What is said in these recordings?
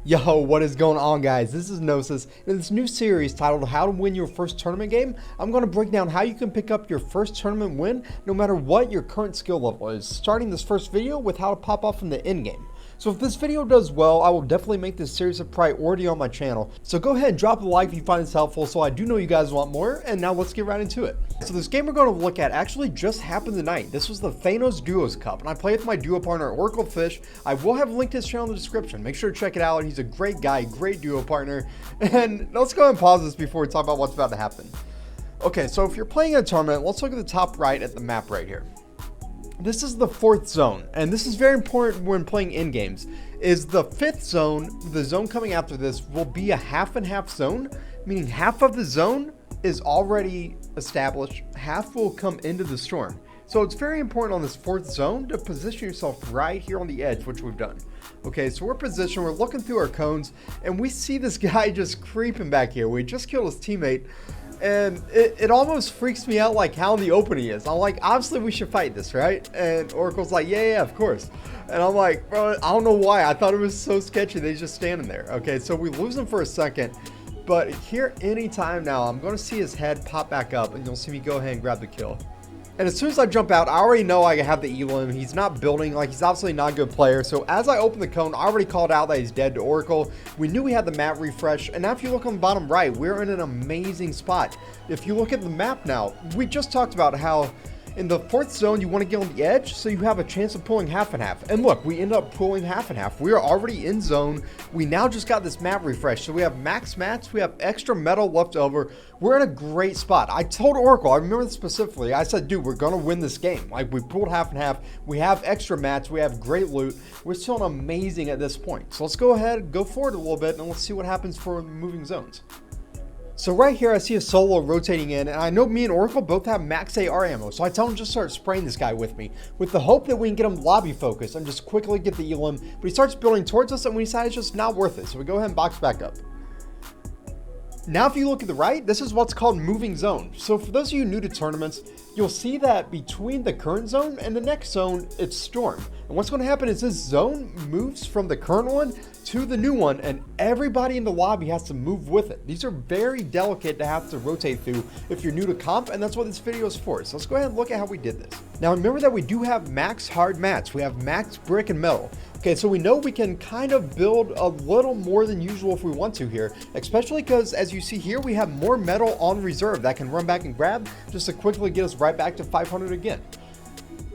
Yo, what is going on, guys? This is Gnosis. In this new series titled How to Win Your First Tournament Game, I'm going to break down how you can pick up your first tournament win no matter what your current skill level is, starting this first video with how to pop off in the end game. So if this video does well, I will definitely make this series a priority on my channel. So go ahead and drop a like if you find this helpful, so I do know you guys want more, and now let's get right into it. So this game we're going to look at actually just happened tonight. This was the Thanos Duos Cup, and I played with my duo partner Oracle Fish. I will have linked his channel in the description. Make sure to check it out. He's a great guy, great duo partner. And let's go ahead and pause this before we talk about what's about to happen. Okay, so if you're playing a tournament, let's look at the top right at the map right here. This is the fourth zone, and this is very important when playing in games. Is the fifth zone, the zone coming after this, will be a half and half zone, meaning half of the zone is already established, half will come into the storm. So it's very important on this fourth zone to position yourself right here on the edge, which we've done. Okay, so we're positioned, we're looking through our cones, and we see this guy just creeping back here. We just killed his teammate. And it almost freaks me out like how in the open he is. I'm like, obviously we should fight this, right? And Oracle's like, yeah, of course. And I'm like, bro, I don't know why. I thought it was so sketchy that he's just standing there. Okay, so we lose him for a second. But here anytime now, I'm going to see his head pop back up and you'll see me go ahead and grab the kill. And as soon as I jump out, I already know I have the elim. He's not building, like he's obviously not a good player. So as I open the cone, I already called out that he's dead to Oracle. We knew we had the map refresh. And now if you look on the bottom right, we're in an amazing spot. If you look at the map now, we just talked about how in the fourth zone, you want to get on the edge, so you have a chance of pulling half and half. And look, we end up pulling half and half. We are already in zone. We now just got this map refresh. So we have max mats, we have extra metal left over. We're in a great spot. I told Oracle, I remember this specifically, I said, dude, we're going to win this game. Like, we pulled half and half. We have extra mats. We have great loot. We're still amazing at this point. So let's go ahead, go forward a little bit, and let's see what happens for moving zones. So right here, I see a solo rotating in, and I know me and Oracle both have max AR ammo, so I tell him just start spraying this guy with me, with the hope that we can get him lobby focused and just quickly get the elim, but he starts building towards us, and we decide it's just not worth it, so we go ahead and box back up. Now, if you look at the right, this is what's called moving zone. So for those of you new to tournaments, you'll see that between the current zone and the next zone, it's storm. And what's going to happen is this zone moves from the current one to the new one, and everybody in the lobby has to move with it. These are very delicate to have to rotate through if you're new to comp, and that's what this video is for. So let's go ahead and look at how we did this. Now remember that we do have max hard mats. We have max brick and metal. Okay, so we know we can kind of build a little more than usual if we want to here, especially because as you see here, we have more metal on reserve that can run back and grab just to quickly get us right back to 500 again.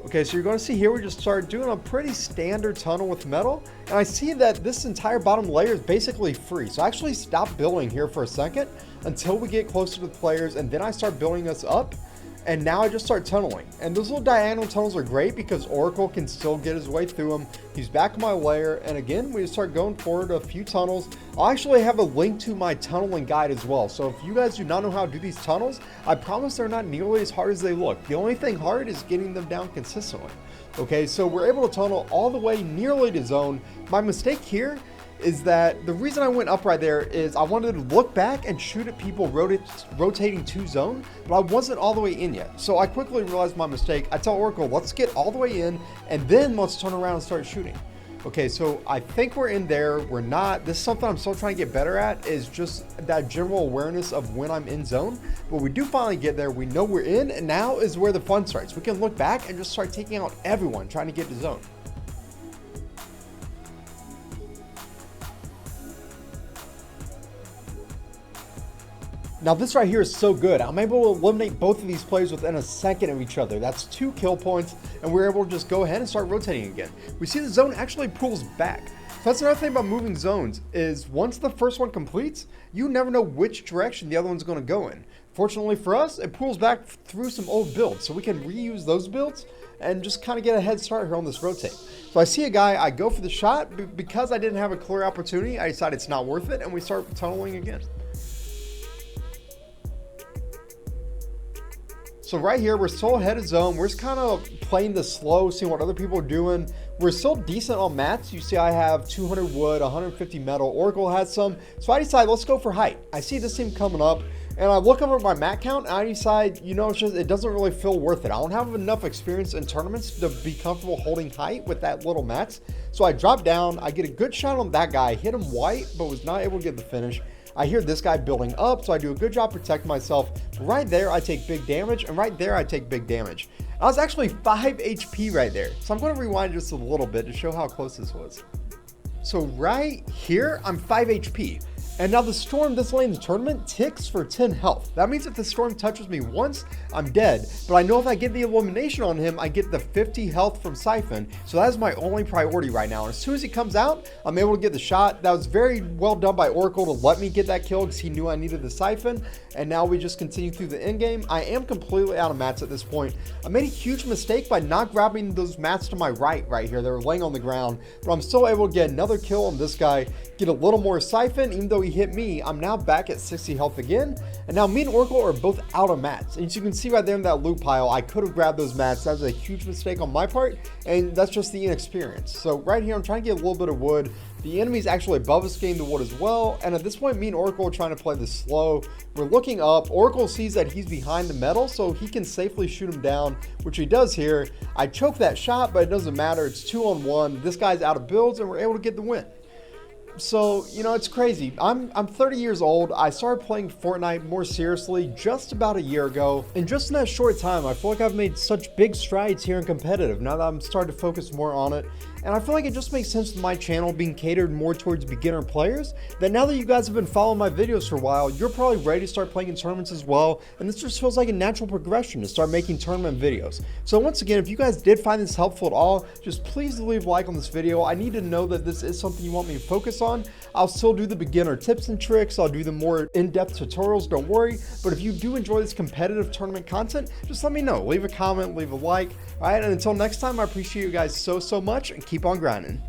Okay, so you're going to see here we just started doing a pretty standard tunnel with metal, and I see that this entire bottom layer is basically free. So I actually stop building here for a second until we get closer to the players, and then I start building us up. And now I just start tunneling. And those little diagonal tunnels are great because Oracle can still get his way through them. He's back on my layer. And again, we just start going forward a few tunnels. I'll actually have a link to my tunneling guide as well. So if you guys do not know how to do these tunnels, I promise they're not nearly as hard as they look. The only thing hard is getting them down consistently. Okay, so we're able to tunnel all the way nearly to zone. My mistake here is that the reason I went up right there is I wanted to look back and shoot at people rotating to zone, but I wasn't all the way in yet. So I quickly realized my mistake. I tell Oracle, let's get all the way in and then let's turn around and start shooting. Okay, so I think we're in there. We're not. This is something I'm still trying to get better at, is just that general awareness of when I'm in zone. But we do finally get there. We know we're in, and now is where the fun starts. We can look back and just start taking out everyone trying to get to zone. Now this right here is so good. I'm able to eliminate both of these players within a second of each other. That's 2 kill points, and we're able to just go ahead and start rotating again. We see the zone actually pulls back. So that's another thing about moving zones, is once the first one completes, you never know which direction the other one's going to go in. Fortunately for us, it pulls back through some old builds, so we can reuse those builds and just kind of get a head start here on this rotate. So I see a guy, I go for the shot, but because I didn't have a clear opportunity, I decided it's not worth it, and we start tunneling again. So right here, we're still ahead of zone. We're just kind of playing this slow, seeing what other people are doing. We're still decent on mats. You see I have 200 wood, 150 metal. Oracle has some. So I decide, let's go for height. I see this team coming up, and I look over at my mat count, and I decide, you know, it doesn't really feel worth it. I don't have enough experience in tournaments to be comfortable holding height with that little mats. So I drop down. I get a good shot on that guy. Hit him white, but was not able to get the finish. I hear this guy building up, so I do a good job protecting myself. Right there, I take big damage, and right there, I take big damage. I was actually 5 HP right there. So I'm going to rewind just a little bit to show how close this was. So right here, I'm 5 HP. And now the storm this late in the tournament ticks for 10 health. That means if the storm touches me once, I'm dead. But I know if I get the elimination on him, I get the 50 health from Siphon. So that is my only priority right now. And as soon as he comes out, I'm able to get the shot. That was very well done by Oracle to let me get that kill because he knew I needed the Siphon. And now we just continue through the end game. I am completely out of mats at this point. I made a huge mistake by not grabbing those mats to my right here. They were laying on the ground. But I'm still able to get another kill on this guy, get a little more Siphon, even though he hit me. I'm now back at 60 health again, and now me and Oracle are both out of mats. And as you can see right there in that loot pile, I could have grabbed those mats. That was a huge mistake on my part, and that's just the inexperience. So right here, I'm trying to get a little bit of wood. The enemy's actually above us getting the wood as well, and at this point, me and Oracle are trying to play this slow. We're looking up. Oracle sees that he's behind the metal, so he can safely shoot him down, which he does here. I choke that shot, but it doesn't matter. It's 2-on-1. This guy's out of builds, and we're able to get the win. So, you know, it's crazy. I'm 30 years old. I started playing Fortnite more seriously just about a year ago. And just in that short time, I feel like I've made such big strides here in competitive now that I'm starting to focus more on it. And I feel like it just makes sense with my channel being catered more towards beginner players, that now that you guys have been following my videos for a while, you're probably ready to start playing in tournaments as well. And this just feels like a natural progression to start making tournament videos. So once again, if you guys did find this helpful at all, just please leave a like on this video. I need to know that this is something you want me to focus on. I'll still do the beginner tips and tricks. I'll do the more in-depth tutorials, don't worry. But if you do enjoy this competitive tournament content, just let me know. Leave a comment, leave a like. All right, and until next time, I appreciate you guys so much, and keep on grinding.